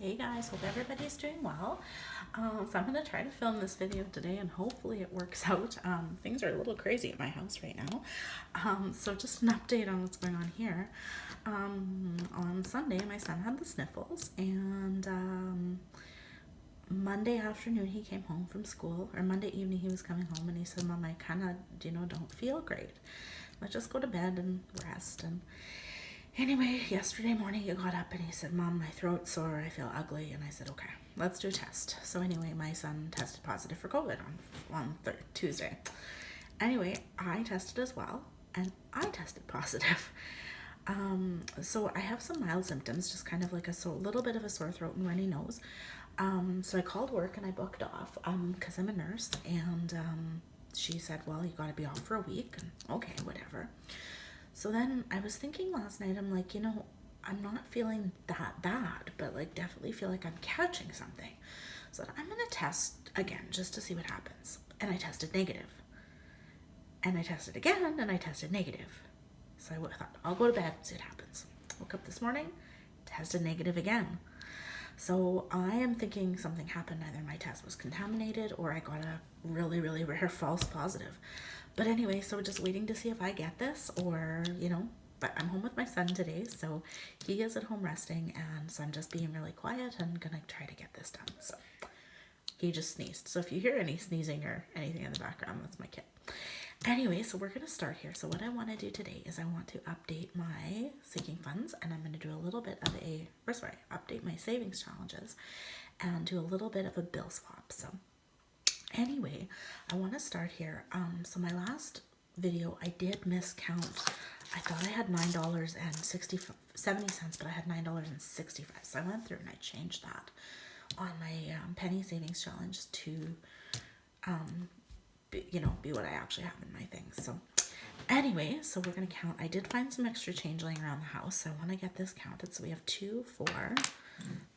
Hey guys, hope everybody's doing well. So I'm going to try to film this video today and hopefully it works out. Things are a little crazy at my house right now. So just an update on what's going on here. On Sunday, my son had the sniffles and Monday afternoon he came home from school, or Monday evening he was coming home and he said, Mom, I kind of, don't feel great. Let's just go to bed and rest. And anyway, yesterday morning he got up and he said, Mom, my throat's sore, I feel ugly. And I said, okay, let's do a test. So anyway, my son tested positive for COVID on Tuesday. Anyway, I tested as well and I tested positive. So I have some mild symptoms, just kind of like a little bit of a sore throat and runny nose. So I called work and I booked off because I'm a nurse, and she said, well, you got to be off for a week. And okay, whatever. So then I was thinking last night, I'm like, I'm not feeling that bad, but like definitely feel like I'm catching something. So I'm going to test again just to see what happens. And I tested negative. And I tested again and I tested negative. So I thought, I'll go to bed and see what happens. Woke up this morning, tested negative again. So I am thinking something happened. Either my test was contaminated or I got a really, really rare false positive. But anyway, so we're just waiting to see if I get this or, but I'm home with my son today. So he is at home resting. And so I'm just being really quiet and going to try to get this done. So he just sneezed. So if you hear any sneezing or anything in the background, that's my kid. Anyway, so we're going to start here. So what I want to do today is I want to update my sinking funds, and I'm going to do a little bit of update my savings challenges and do a little bit of a bill swap. So anyway, I want to start here. So my last video, I did miscount. I thought I had $9.70, but I had $9.65. So I went through and I changed that on my penny savings challenge to be what I actually have in my things. So anyway, so we're going to count. I did find some extra change laying around the house, so I want to get this counted. So we have 2, 4.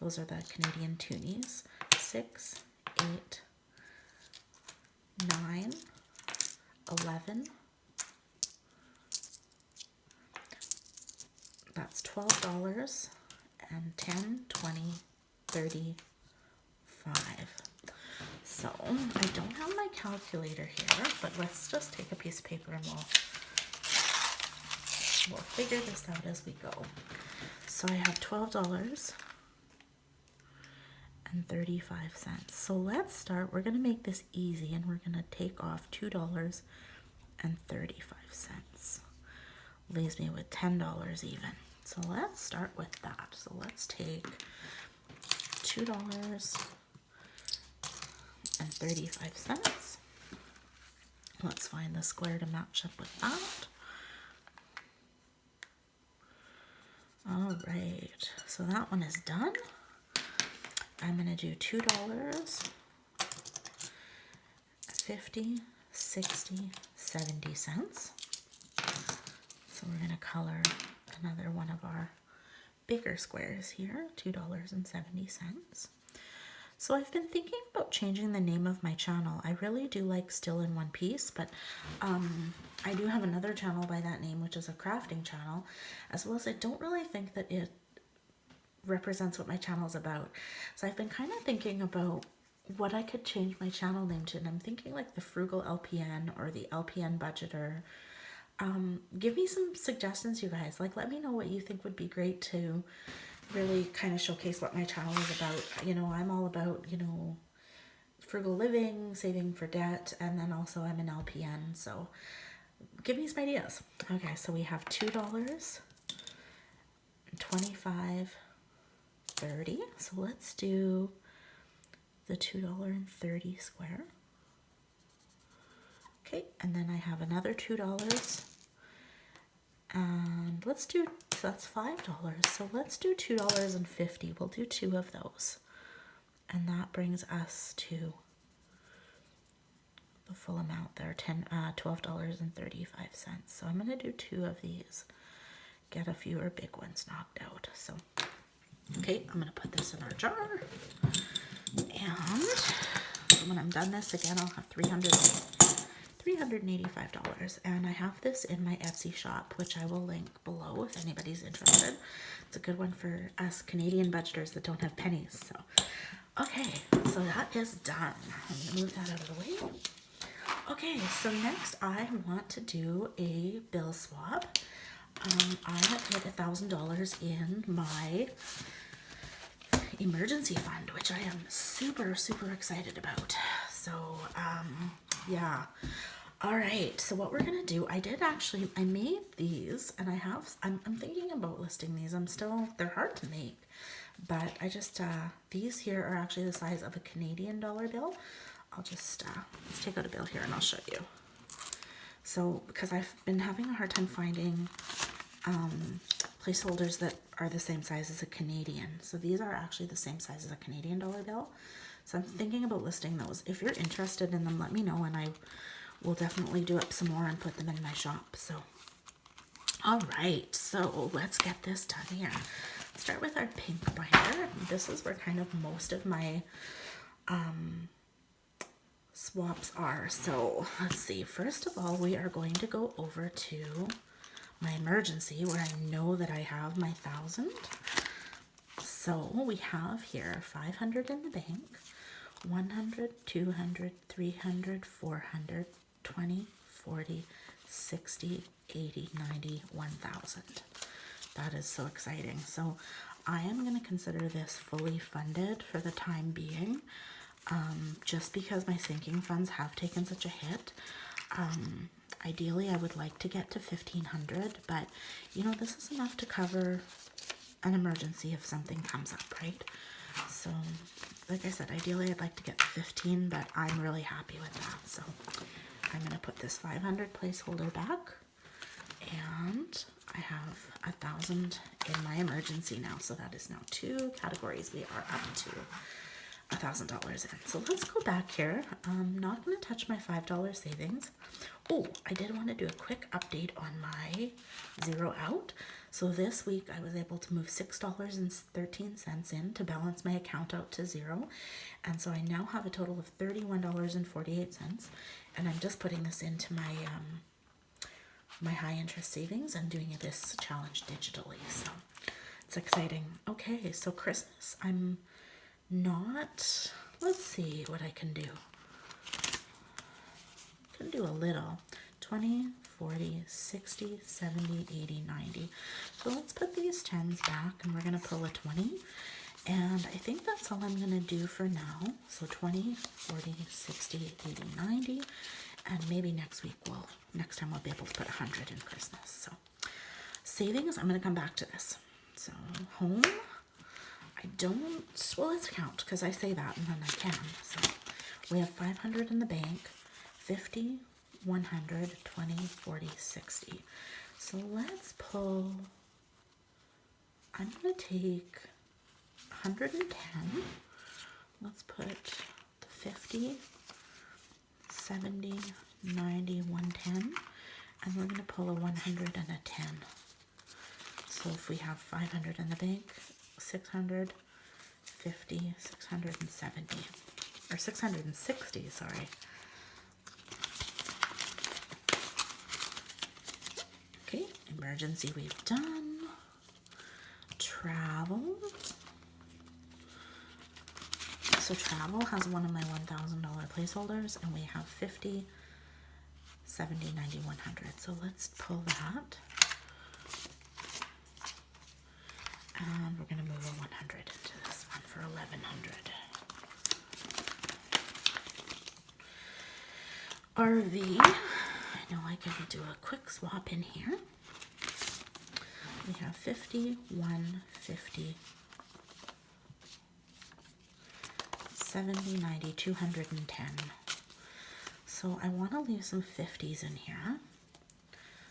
Those are the Canadian toonies. 6, 8, 9, 11. That's $12 and 10, 20, 30, 5. So I don't have my calculator here, but let's just take a piece of paper and we'll figure this out as we go. So I have $12.35. So let's start. We're going to make this easy and we're going to take off $2.35. Leaves me with $10 even. So let's start with that. So let's take $2.35. Let's find the square to match up with that. All right, so that one is done. I'm going to do $2, 50, 60, 70 cents. So we're going to color another one of our bigger squares here, $2.70. So I've been thinking about changing the name of my channel. I really do like Still in One Piece, but I do have another channel by that name, which is a crafting channel, as well as I don't really think that it represents what my channel is about. So I've been kind of thinking about what I could change my channel name to, and I'm thinking like the Frugal LPN or the LPN Budgeter. Give me some suggestions, you guys. Like, let me know what you think would be great to really kind of showcase what my channel is about. I'm all about, frugal living, saving for debt, and then also I'm an LPN, so give me some ideas. Okay, so we have $2, 25, 30. So let's do the $2.30 square. Okay, and then I have another $2. And let's do, so that's $5. So let's do $2.50. We'll do 2 of those. And that brings us to the full amount there, $12.35. So I'm going to do 2 of these. Get a fewer big ones knocked out. So, okay, I'm going to put this in our jar. And when I'm done this, again, I'll have $385. And I have this in my Etsy shop, which I will link below if anybody's interested. It's a good one for us Canadian budgeters that don't have pennies. So, okay, so that is done. I'm gonna move that out of the way. Okay, so next I want to do a bill swap. I have hit $1,000 in my emergency fund, which I am super, super excited about. So, yeah. All right, so what we're gonna do, I made these, and I'm thinking about listing these. They're hard to make, but these here are actually the size of a Canadian dollar bill. Let's take out a bill here and I'll show you. So, because I've been having a hard time finding placeholders that are the same size as a Canadian. So these are actually the same size as a Canadian dollar bill. So I'm thinking about listing those. If you're interested in them, let me know and I will definitely do up some more and put them in my shop. So, all right, so let's get this done here. Let's start with our pink binder. This is where kind of most of my swaps are. So let's see. First of all, we are going to go over to my emergency where I know that I have my 1,000. So we have here 500 in the bank, 100, 200, 300, 400, 20, 40, 60, 80, 90, 1,000. That is so exciting. So I am going to consider this fully funded for the time being, just because my sinking funds have taken such a hit. Ideally, I would like to get to 1,500, but you know, this is enough to cover an emergency if something comes up, right? So, like I said, ideally I'd like to get to 15, but I'm really happy with that. So I'm going to put this 500 placeholder back, and I have 1,000 in my emergency now. So that is now 2 categories. We are up to $1,000 in. So let's go back here. I'm not going to touch my $5 savings. Oh, I did want to do a quick update on my zero out. So this week I was able to move $6.13 in to balance my account out to zero. And so I now have a total of $31.48. And I'm just putting this into my my high interest savings and doing this challenge digitally. So it's exciting. Okay, so Christmas, let's see what I can do. I can do a little. 20, 40, 60, 70, 80, 90. So let's put these 10s back and we're going to pull a 20. And I think that's all I'm going to do for now. So 20, 40, 60, 80, 90. And maybe next time we'll be able to put 100 in Christmas. So savings, I'm going to come back to this. So home. Well, let's count because I say that and then I can. So we have 500 in the bank, 50, 100, 20, 40, 60. So let's pull, I'm going to take 110. Let's put the 50, 70, 90, 110, and we're going to pull a 100 and a 10. So if we have 500 in the bank, 600, 50, 670, or 660, sorry. Okay, emergency we've done. Travel. So travel has one of my $1,000 placeholders, and we have 50, 70, 90, 100. So let's pull that. And we're going to move a 100 into this one for 1,100. RV. I know I can do a quick swap in here. We have 50, 150, 70, 90, 210. So I want to leave some 50s in here.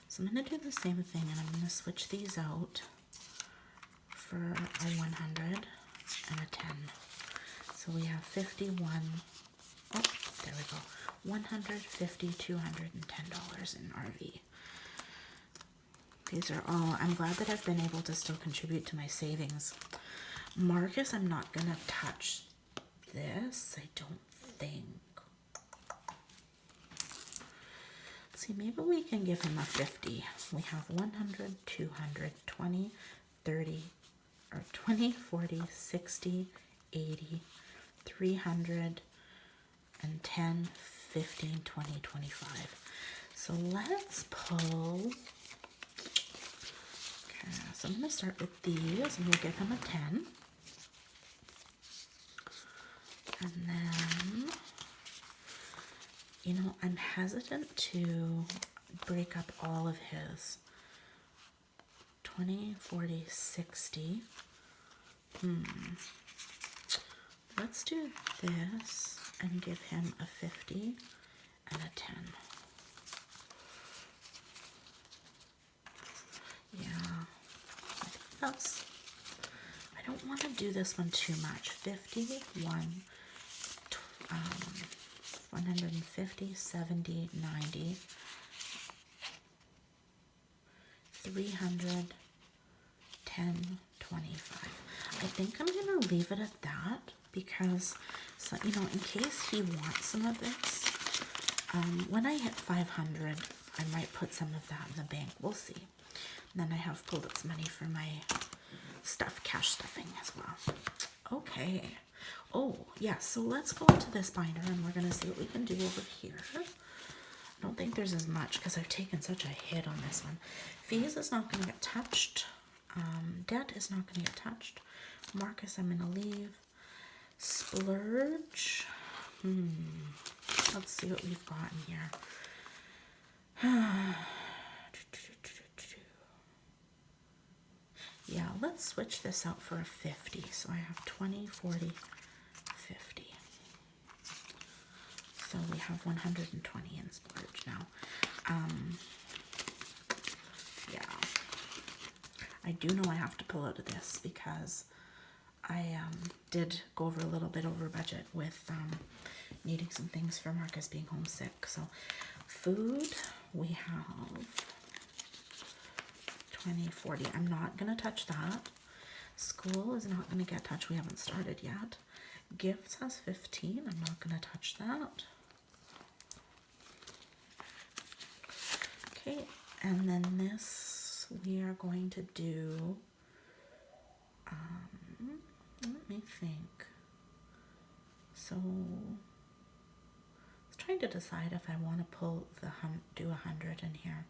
So I'm going to do the same thing, and I'm going to switch these out for a 100 and a 10. So we have 51, oh, there we go, 150, $210 in RV. These are all, I'm glad that I've been able to still contribute to my savings. Marcus, I'm not going to touch this, I don't think. see, maybe we can give him a 50. We have 100, 200, 20, 30, or 20, 40, 60, 80, 300, and 10, 15, 20, 25. So let's pull. Okay, so I'm going to start with these and we'll give him a 10. And then, you know, I'm hesitant to break up all of his. 20, 40, 60. Let's do this and give him a 50 and a 10. Yeah, I think that's, I don't want to do this one too much. 51, 150, 70, 90, 300, 10, 25. I think I'm going to leave it at that because, so, you know, in case he wants some of this, when I hit 500, I might put some of that in the bank. We'll see. And then I have pulled out some money for my cash stuffing as well. Okay. Oh, yeah, so let's go into this binder and we're going to see what we can do over here. I don't think there's as much because I've taken such a hit on this one. Fees is not going to get touched. Debt is not going to get touched. Marcus, I'm going to leave. Splurge. Let's see what we've got in here. Yeah, let's switch this out for a 50. So I have 20, 40, 50. So we have 120 in splurge now. Yeah. I do know I have to pull out of this because I did go over a little bit over budget with needing some things for Marcus being homesick. So food, we have 20, 40. I'm not going to touch that. School is not going to get touched. We haven't started yet. Gifts has 15. I'm not going to touch that. Okay, and then this we are going to do, let me think. So, I was trying to decide if I want to pull do 100 in here.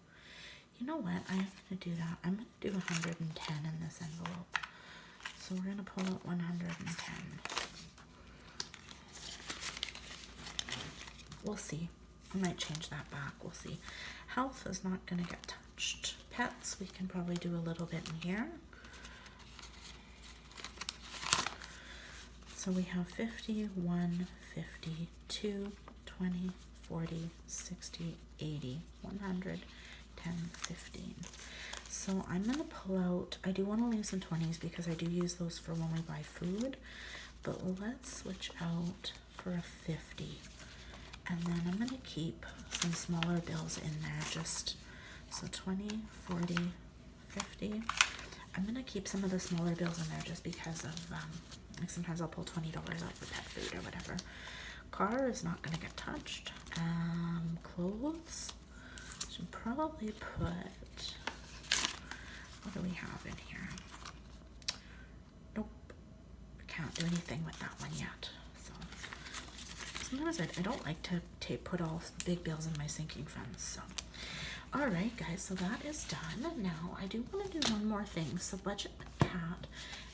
You know what? I'm going to do that. I'm going to do 110 in this envelope. So we're going to pull out 110. We'll see. I might change that back. We'll see. Health is not going to get touched. Pets, we can probably do a little bit in here. So we have 51, 52, 20, 40, 60, 80, 100, 10, 15. So I'm going to pull out, I do want to leave some 20s because I do use those for when we buy food, but let's switch out for a 50. And then I'm going to keep some smaller bills in there, just so 20, 40, 50. I'm going to keep some of the smaller bills in there just because of, like sometimes I'll pull $20 out for pet food or whatever. Car is not going to get touched. Clothes, should probably put, what do we have in here? Nope, can't do anything with that one yet. So sometimes I don't like to put all big bills in my sinking funds. So, all right, guys, so that is done. Now I do want to do one more thing. So Budget Cat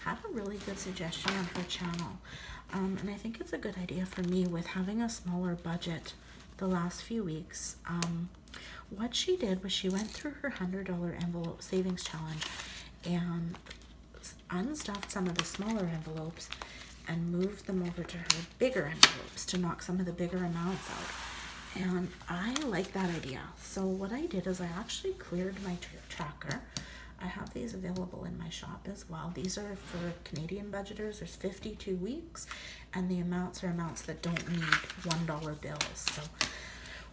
had a really good suggestion on her channel, and I think it's a good idea for me with having a smaller budget the last few weeks. What she did was she went through her $100 envelope savings challenge and unstuffed some of the smaller envelopes and moved them over to her bigger envelopes to knock some of the bigger amounts out. And I like that idea. So what I did is I actually cleared my tracker. I have these available in my shop as well. These are for Canadian budgeters. There's 52 weeks, and the amounts are amounts that don't need $1 bills. So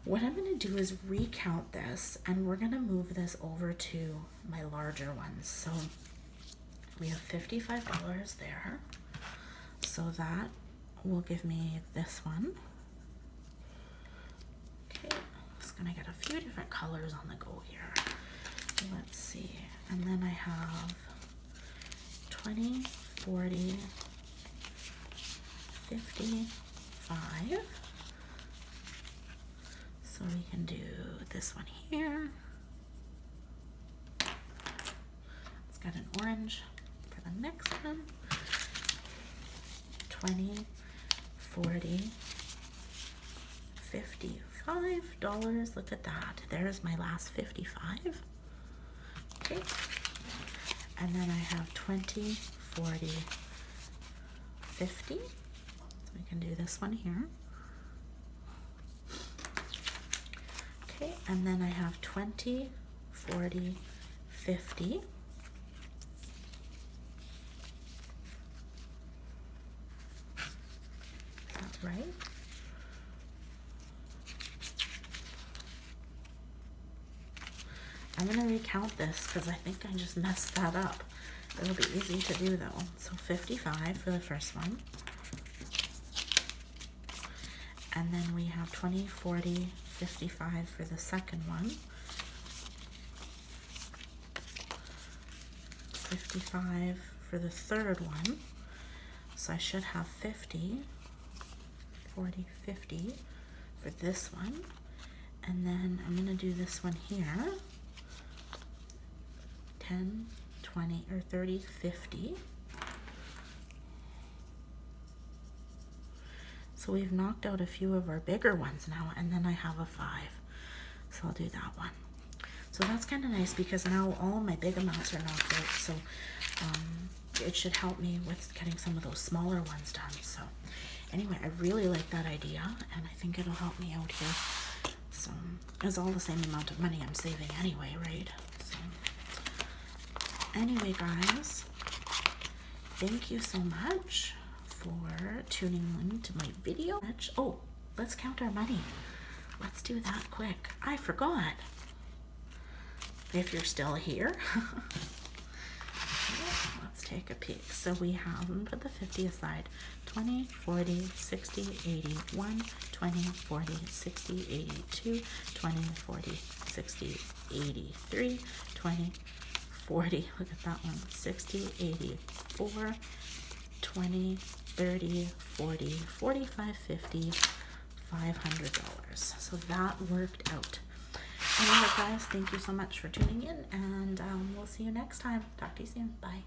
what I'm going to do is recount this, and we're going to move this over to my larger ones. So we have $55 there. So that will give me this one. Okay, let's just gonna get a few different colors on the go here. Let's see. And then I have 20, 40, 55. So we can do this one here. It's got an orange for the next one. 20, 40, $55. Look at that. There's my last 55. Okay. And then I have 20, 40, 50. So we can do this one here. Okay, and then I have 20, 40, 50. Is that right? I'm going to recount this because I think I just messed that up. It'll be easy to do though. So 55 for the first one. And then we have 20, 40, 55 for the second one. 55 for the third one. So I should have 50, 40, 50 for this one. And then I'm going to do this one here. 10, 20, or 30, 50. So we've knocked out a few of our bigger ones now, and then I have a 5. So I'll do that one. So that's kind of nice because now all of my big amounts are knocked out. So it should help me with getting some of those smaller ones done. So anyway, I really like that idea, and I think it'll help me out here. So it's all the same amount of money I'm saving anyway, right? So anyway, guys, thank you so much for tuning in to my video. Oh, let's count our money. Let's do that quick. I forgot. If you're still here, let's take a peek. So we have, put the 50 aside, 20, 40, 60, 80, 1, 20, 40, 60, 82, 20, 40, 60, 83, 20, 40, look at that one, 60, 84, 20, 30, 40, 45, 50, $500. So that worked out. Anyway, guys, thank you so much for tuning in, and we'll see you next time. Talk to you soon. Bye.